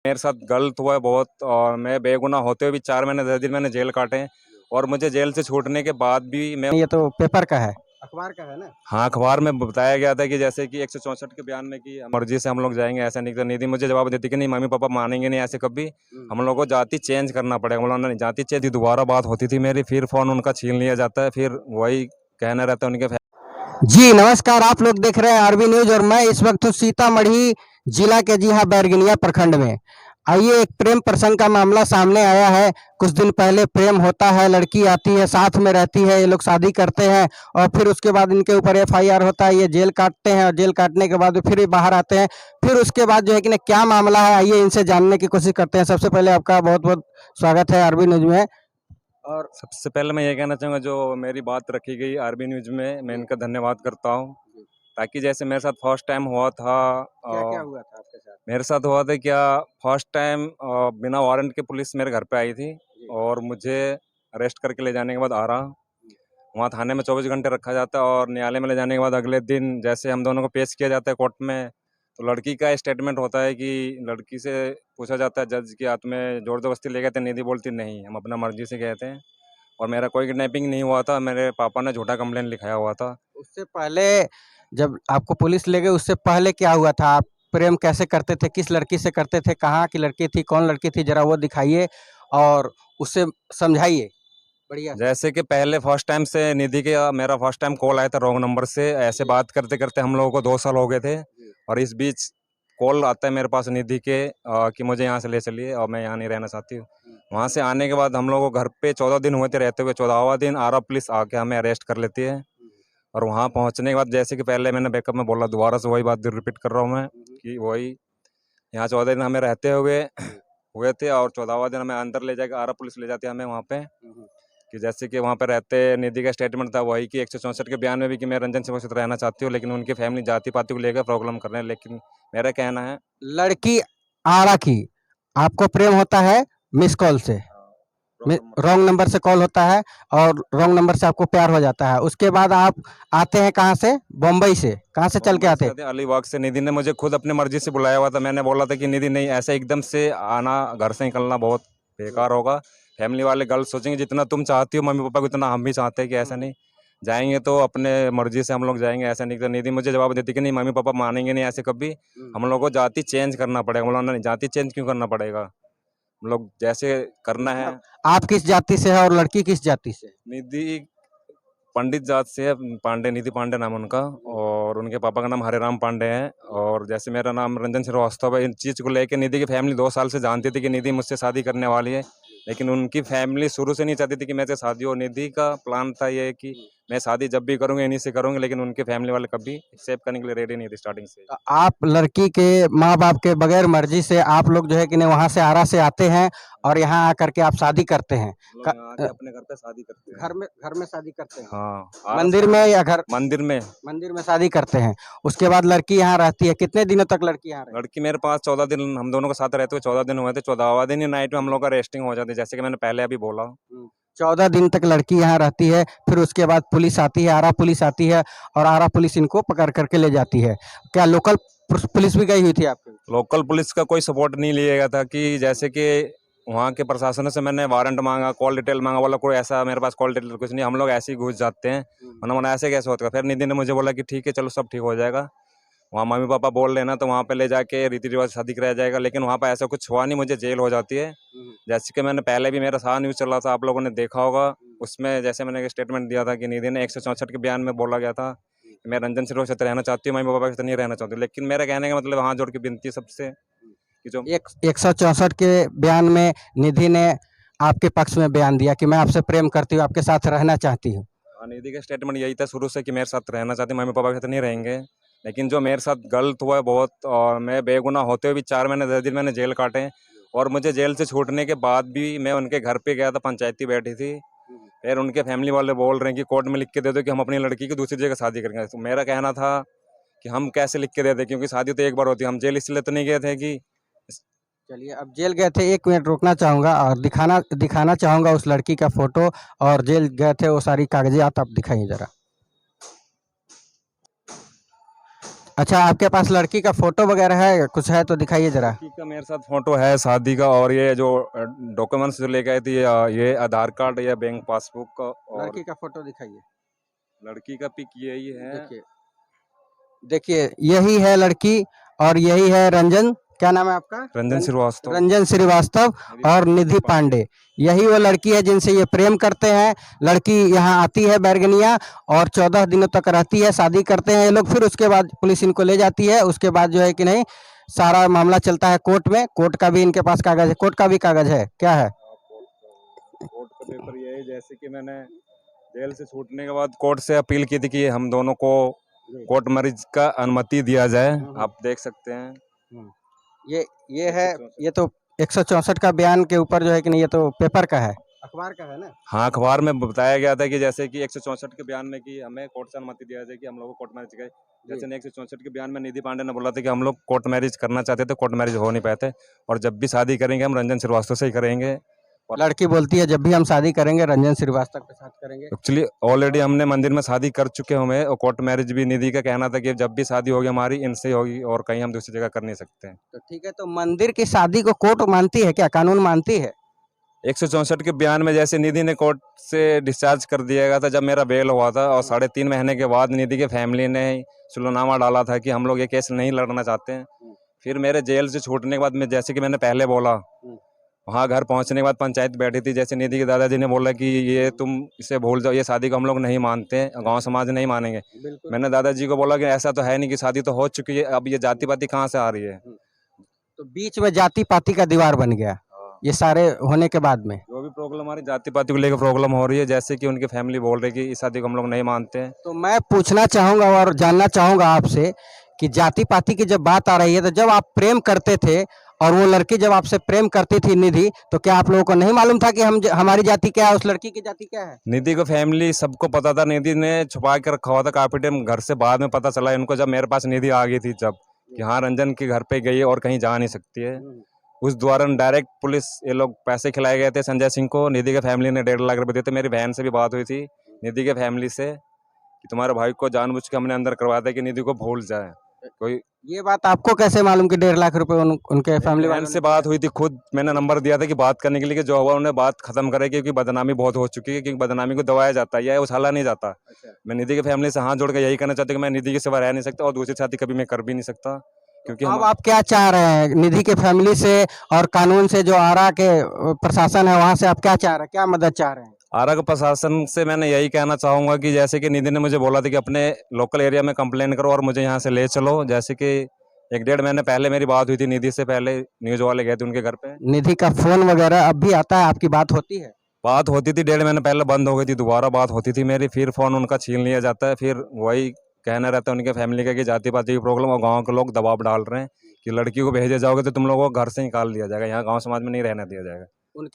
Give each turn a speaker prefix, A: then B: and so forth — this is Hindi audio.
A: मेरे साथ गलत हुआ है बहुत और मैं बेगुनाह होते हुए भी 4 महीने 10 दिन मैंने जेल काटे हैं और मुझे जेल से छूटने के बाद भी मैं
B: ये तो पेपर का है, अखबार का है ना।
A: हाँ अखबार में बताया गया था कि जैसे कि 164 के बयान में कि मर्जी से हम लोग जाएंगे, ऐसा नहीं करनी थी। मुझे जवाब देती कि नहीं मम्मी पापा मानेंगे नहीं ऐसे कभी, हम लोग को जाति चेंज करना पड़ेगा। हम लोगों ने जाति चेंज, दोबारा बात होती थी मेरी, फिर फोन उनका छीन लिया जाता है, फिर वही कहना रहता है उनके।
B: जी नमस्कार, आप लोग देख रहे हैं आरबी न्यूज और मैं इस वक्त हूँ सीतामढ़ी जिला के जी हाँ बैरगनिया प्रखंड में। आइए, एक प्रेम प्रसंग का मामला सामने आया है। कुछ दिन पहले प्रेम होता है, लड़की आती है, साथ में रहती है, ये लोग शादी करते हैं और फिर उसके बाद इनके ऊपर एफआईआर होता है, ये जेल काटते हैं और जेल काटने के बाद फिर ये बाहर आते हैं। फिर उसके बाद जो है कि ना क्या मामला है, आइए इनसे जानने की कोशिश करते हैं। सबसे पहले आपका बहुत बहुत स्वागत है आरबी न्यूज में। और
A: सबसे पहले मैं ये कहना चाहूँगा जो मेरी बात रखी गई आरबी न्यूज में, मैं इनका धन्यवाद करता हूँ। ताकि जैसे मेरे साथ फर्स्ट टाइम हुआ था,
B: क्या क्या हुआ था आपके साथ?
A: मेरे साथ हुआ था क्या, फर्स्ट टाइम बिना वारंट के पुलिस मेरे घर पे आई थी और मुझे अरेस्ट करके ले जाने के बाद आ रहा, वहाँ थाने में 24 घंटे रखा जाता है और न्यायालय में ले जाने के बाद अगले दिन जैसे हम दोनों को पेश किया जाता है कोर्ट में, तो लड़की का स्टेटमेंट होता है कि लड़की से पूछा जाता है जज की हाथ में जोर जबरदस्ती ले गए थे, निधि बोलती नहीं हम अपना मर्जी से गए थे और मेरा कोई किडनैपिंग नहीं हुआ था, मेरे पापा ने झूठा कंप्लेंट लिखाया हुआ था।
B: उससे पहले जब आपको पुलिस ले गई, उससे पहले क्या हुआ था? आप प्रेम कैसे करते थे? किस लड़की से करते थे? कहाँ की लड़की थी? कौन लड़की थी? जरा वो दिखाइए और उससे समझाइए बढ़िया से।
A: जैसे कि पहले फर्स्ट टाइम से निधि के मेरा फर्स्ट टाइम कॉल आया था रॉन्ग नंबर से, ऐसे बात करते करते हम लोगों को 2 साल हो गए थे और इस बीच कॉल आता है मेरे पास निधि के कि मुझे यहाँ से ले चलिए और मैं यहाँ नहीं रहना चाहती हूँ। वहाँ से आने के बाद हम लोगों को घर पे 14 दिन हुए थे रहते हुए, 14वां दिन आरा पुलिस आके हमें अरेस्ट कर लेती है और वहाँ पहुँचने के बाद जैसे कि पहले मैंने बैकअप में बोला, दोबारा से वही बात रिपीट कर रहा हूँ मैं कि वही यहाँ 14 दिन हमें रहते हुए थे और 14वां दिन हमें अंदर ले जाकर आरा पुलिस ले जाती है हमें वहाँ पे, कि जैसे कि वहाँ पे रहते निधि का स्टेटमेंट था वही कि 164 के बयान में भी कि मैं रंजन सिंह के साथ रहना चाहती हूँ, लेकिन उनकी फैमिली जाति पाति को लेकर प्रॉब्लम कर रहे हैं। लेकिन मेरा कहना है
B: लड़की आरा की आपको प्रेम होता है मिस कॉल से, रॉन्ग नंबर से कॉल होता है और रॉन्ग नंबर से आपको प्यार हो जाता है। उसके बाद आप आते हैं कहाँ से? बम्बई से। कहाँ से चल के आते?
A: अलीबाग से निधि ने मुझे खुद अपनी मर्जी से बुलाया हुआ था। मैंने बोला था कि निधि नहीं, ऐसे एकदम से आना, घर से निकलना बहुत बेकार होगा, फैमिली वाले गलत सोचेंगे, जितना तुम चाहती हो मम्मी पापा को उतना हम भी चाहते हैं कि ऐसा नहीं जाएंगे, तो अपने मर्जी से हम लोग जाएंगे, ऐसा नहीं। तो निधि मुझे जवाब देती कि नहीं मम्मी पापा मानेंगे नहीं ऐसे कभी, हम लोग को जाति चेंज करना पड़ेगा। हम लोग नहीं, जाति चेंज क्यों करना पड़ेगा, हम लोग जैसे करना है।
B: आप किस जाति से है और लड़की किस जाति से?
A: निधि पंडित जात से है, पांडे, निधि पांडे नाम उनका, और उनके पापा का नाम हरेराम पांडे है और जैसे मेरा नाम रंजन श्रीवास्तव है। इन चीज़ को लेकर निधि की फैमिली 2 साल से जानती थी कि निधि मुझसे शादी करने वाली है, लेकिन उनकी फैमिली शुरू से नहीं चाहती थी कि मैं से शादी हो। निधि का प्लान था ये कि मैं शादी जब भी करूँगी इन्हीं से करूँगी, लेकिन उनके फैमिली वाले कभी एक्सेप्ट करने के लिए रेडी नहीं थे स्टार्टिंग से।
B: आप लड़की के माँ बाप के बगैर मर्जी से आप लोग जो है कि नहीं वहाँ से आरा से आते हैं और यहाँ आकर के आप शादी करते हैं।
A: अपने घर पे शादी करते हैं,
B: घर में शादी करते हैं।
A: हाँ
B: मंदिर में या घर?
A: मंदिर में
B: शादी करते हैं। उसके बाद लड़की यहाँ रहती है। कितने दिनों तक लड़की यहाँ रहती
A: लड़की मेरे पास 14 दिन, हम दोनों के साथ रहते हुए 14 दिन हुए थे। 14वां दिन ही नाइट में हम लोग का रेस्टिंग हो जाती है, जैसे कि मैंने पहले अभी बोला।
B: है? 14 दिन तक लड़की यहाँ रहती है, फिर उसके बाद पुलिस आती है, आरा पुलिस आती है और आरा पुलिस इनको पकड़ करके ले जाती है। क्या लोकल पुलिस भी गई हुई थी आपके?
A: लोकल पुलिस का कोई सपोर्ट नहीं लिया गया था, कि जैसे कि वहाँ के प्रशासन से मैंने वारंट मांगा, कॉल डिटेल मांगा, बोला कोई ऐसा मेरे पास कॉल डिटेल कुछ नहीं, हम लोग ऐसे ही घुस जाते हैं। उन्होंने ऐसे कैसे होता है। फिर निधि ने मुझे बोला कि ठीक है चलो सब ठीक हो जाएगा, वहाँ मम्मी पापा बोल रहे ना, तो वहाँ पे ले जाके रीति रिवाज शादी कराया जाएगा। लेकिन वहाँ पे ऐसा कुछ हुआ नहीं, मुझे जेल हो जाती है। जैसे कि मैंने पहले भी, मेरा सारा न्यूज़ चल रहा था, आप लोगों ने देखा होगा, उसमें जैसे मैंने एक स्टेटमेंट दिया था कि निधि ने 164 के बयान में बोला गया था कि मैं रंजन सिंह के साथ रहना चाहती हूँ, मम्मी पापा के साथ नहीं रहना चाहती। लेकिन मेरा कहने का मतलब, हाथ जोड़ के विनती सबसे कि जो
B: 164 के बयान में निधि ने आपके पक्ष में बयान दिया कि मैं आपसे प्रेम करती हूँ, आपके साथ रहना चाहती हूँ।
A: निधि का स्टेटमेंट यही था शुरू से कि मेरे साथ रहना चाहती, मम्मी पापा के साथ नहीं रहेंगे। लेकिन जो मेरे साथ गलत हुआ है बहुत, और मैं बेगुनाह होते हुए भी 4 महीने 10 दिन मैंने जेल काटे हैं और मुझे जेल से छूटने के बाद भी मैं उनके घर पे गया था, पंचायती बैठी थी, फिर उनके फैमिली वाले बोल रहे हैं कि कोर्ट में लिख के दे दो कि हम अपनी लड़की की दूसरी जगह शादी करेंगे। तो मेरा कहना था कि हम कैसे लिख के दे दें, क्योंकि शादी तो एक बार होती है, हम जेल इसलिए तो नहीं गए थे कि।
B: चलिए, अब जेल गए थे, 1 मिनट रोकना चाहूँगा और दिखाना चाहूँगा उस लड़की का फोटो, और जेल गए थे वो सारी कागजात आप दिखाइए जरा। अच्छा, आपके पास लड़की का फोटो वगैरह है, कुछ है तो दिखाइए जरा।
A: लड़की का मेरे साथ फोटो है शादी का, और ये जो डॉक्यूमेंट्स जो लेके आई थी, ये आधार कार्ड या बैंक पासबुक का, और
B: लड़की का फोटो दिखाइए।
A: लड़की का पिक यही है।
B: देखिए, देखिए यही है लड़की और यही है रंजन, क्या नाम है आपका?
A: रंजन श्रीवास्तव।
B: रंजन श्रीवास्तव और निधि पांडे। यही वो लड़की है जिनसे ये प्रेम करते हैं। लड़की यहाँ आती है बैरगनिया और 14 दिनों तक रहती है, शादी करते हैं ये लोग, फिर उसके बाद पुलिस इनको ले जाती है। उसके बाद जो है कि नहीं, सारा मामला चलता है कोर्ट में। कोर्ट का भी इनके पास कागज है, कोर्ट का भी कागज है, क्या है?
A: कोर्ट का पेपर ये है, जैसे कि मैंने जेल से छूटने के बाद कोर्ट से अपील की थी कि हम दोनों को कोर्ट मैरिज का अनुमति दिया जाए। आप देख सकते हैं
B: ये है, ये तो 164 का बयान के ऊपर जो है कि नहीं, ये तो पेपर का है, अखबार का है ना?
A: हाँ, अखबार में बताया गया था कि जैसे कि 164 के बयान में कि हमें कोर्ट से अनुमति दिया जाए कि हम लोग को कोर्ट मैरिज करें। जैसे 164 के बयान में निधि पांडे ने बोला था कि हम लोग कोर्ट मैरिज करना चाहते थे, कोर्ट मैरिज हो नहीं पाते, और जब भी शादी करेंगे हम रंजन श्रीवास्तव से ही करेंगे। और
B: लड़की बोलती है जब भी हम शादी करेंगे रंजन श्रीवास्तव के साथ करेंगे।
A: एक्चुअली ऑलरेडी हमने मंदिर में शादी कर चुके हुए हैं, और कोर्ट मैरिज भी निधि का कहना था कि जब भी शादी होगी हमारी इनसे ही होगी, और कहीं हम दूसरी जगह कर नहीं सकते हैं।
B: तो ठीक है, तो मंदिर की शादी को कोर्ट मानती है क्या, कानून मानती है?
A: 164 के बयान में जैसे निधि ने कोर्ट से डिस्चार्ज कर दिया गया था जब मेरा बेल हुआ था, और 3.5 महीने के बाद निधि के फैमिली ने सुलहनामा डाला था कि हम लोग ये केस नहीं लड़ना चाहते हैं। फिर मेरे जेल से छूटने के बाद में, जैसे कि मैंने पहले बोला, वहाँ घर पहुँचने के बाद पंचायत बैठी थी। जैसे निधि के दादाजी ने बोला कि ये तुम इसे भूल जाओ, ये शादी को हम लोग नहीं मानते हैं, गांव समाज नहीं मानेंगे। मैंने दादाजी को बोला कि ऐसा तो है नहीं, कि शादी तो हो चुकी है, अब ये जाति पाति कहाँ से आ रही है।
B: तो बीच में जाति पाति का दीवार बन गया ये सारे होने के बाद में।
A: जो भी प्रॉब्लम हमारी जाति पाति को लेकर प्रॉब्लम हो रही है, जैसे कि उनकी फैमिली बोल रही है कि इस शादी को हम लोग नहीं मानते हैं।
B: तो मैं पूछना चाहूंगा और जानना चाहूंगा आपसे कि जाति पाति की जब बात आ रही है, तो जब आप प्रेम करते थे और वो लड़की जब आपसे प्रेम करती थी निधि, तो क्या आप लोगों को नहीं मालूम था कि हमारी जाति क्या है, उस लड़की की जाति क्या है?
A: निधि को फैमिली सबको पता था, निधि ने छुपा के रखा हुआ था काफी टाइम। घर से बाद में पता चला इनको, जब मेरे पास निधि आ गई थी, जब कि हाँ रंजन के घर पे गई है और कहीं जा नहीं सकती है। उस दौरान डायरेक्ट पुलिस, ये लोग पैसे खिलाए गए थे संजय सिंह को। निधि के फैमिली ने 1.5 लाख रुपए दिए थे। मेरी बहन से भी बात हुई थी निधि के फैमिली से कि तुम्हारे भाई को जानबूझ के हमने अंदर करवाया था कि निधि को भूल जाए कोई।
B: ये बात आपको कैसे मालूम कि 1.5 लाख रुपए उनके फैमिली
A: बहन
B: वालों
A: से बात हुई थी, खुद मैंने नंबर दिया था कि बात करने के लिए, कि जो हुआ उन्हें बात खत्म करे, क्योंकि बदनामी बहुत हो चुकी है, क्योंकि बदनामी को दबाया जाता है या उछाला नहीं जाता। मैं निधि के फैमिली से हाथ जोड़ के यही कहना चाहता हूँ कि मैं निधि के सिवा रह नहीं सकता, और दूसरी शादी कभी मैं कर भी नहीं सकता, क्योंकि
B: अब आप क्या चाह रहे हैं निधि के फैमिली से और कानून से, जो आरा के प्रशासन है वहां से आप क्या चाह रहे हैं, क्या मदद चाह रहे हैं?
A: आरा के प्रशासन से मैंने यही कहना चाहूंगा कि जैसे कि निधि ने मुझे बोला था कि अपने लोकल एरिया में कंप्लेन करो और मुझे यहाँ से ले चलो। जैसे कि 1-1.5 महीने पहले मेरी बात हुई थी निधि से, पहले न्यूज वाले गए थे उनके घर पे।
B: निधि का फोन वगैरह अब भी आता है, आपकी बात होती है?
A: बात होती थी, 1.5 महीने पहले बंद हो गई थी, दोबारा बात होती थी मेरी, फिर फोन उनका छीन लिया जाता है। फिर वही कहना रहता है उनके फैमिली का कि जाति पाति की प्रॉब्लम, और गाँव के लोग दबाव डाल रहे हैं कि लड़की को भेजे जाओगे तो तुम लोगों को घर से निकाल दिया जाएगा, यहाँ गाँव समाज में नहीं रहने दिया जाएगा।
B: उनके